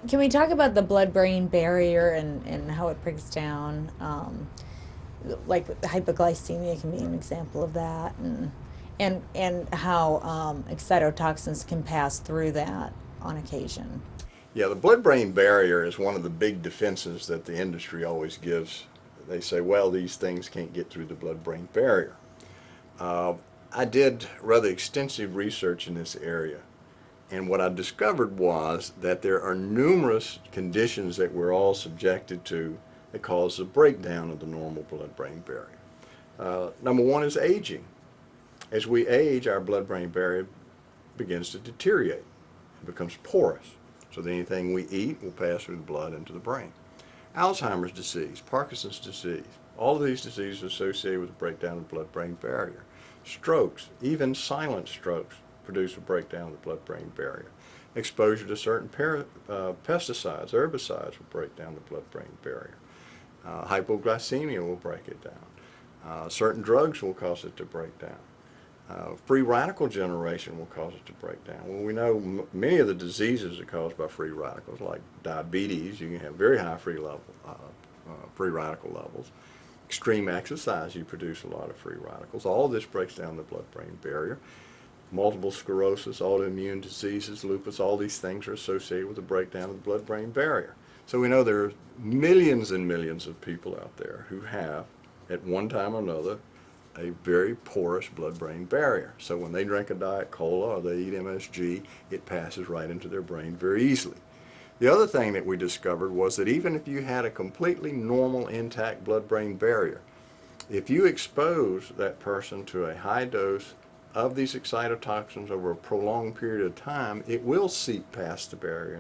Can we talk about the blood-brain barrier and how it breaks down? Like hypoglycemia can be an example of that, and how excitotoxins can pass through that on occasion. Yeah, the blood-brain barrier is one of the big defenses that the industry always gives. They say, well, these things can't get through the blood-brain barrier. Uh, I did rather extensive research in this area, and what I discovered was that there are numerous conditions that we're all subjected to that cause the breakdown of the normal blood-brain barrier. Number one is aging. As we age, our blood-brain barrier begins to deteriorate. It becomes porous. So that anything we eat will pass through the blood into the brain. Alzheimer's disease, Parkinson's disease, all of these diseases are associated with the breakdown of the blood-brain barrier. Strokes, even silent strokes, produce a breakdown of the blood-brain barrier. Exposure to certain pesticides, herbicides will break down the blood-brain barrier. Hypoglycemia will break it down. Certain drugs will cause it to break down. Free radical generation will cause it to break down. Well, we know many of the diseases are caused by free radicals, like diabetes. You can have very high free radical levels. Extreme exercise, you produce a lot of free radicals. All of this breaks down the blood-brain barrier. Multiple sclerosis, autoimmune diseases, lupus, all these things are associated with the breakdown of the blood-brain barrier. So we know there are millions and millions of people out there who have, at one time or another, a very porous blood-brain barrier. So when they drink a Diet Cola or they eat MSG, it passes right into their brain very easily. The other thing that we discovered was that even if you had a completely normal, intact blood-brain barrier, if you expose that person to a high dose of these excitotoxins over a prolonged period of time, it will seep past the barrier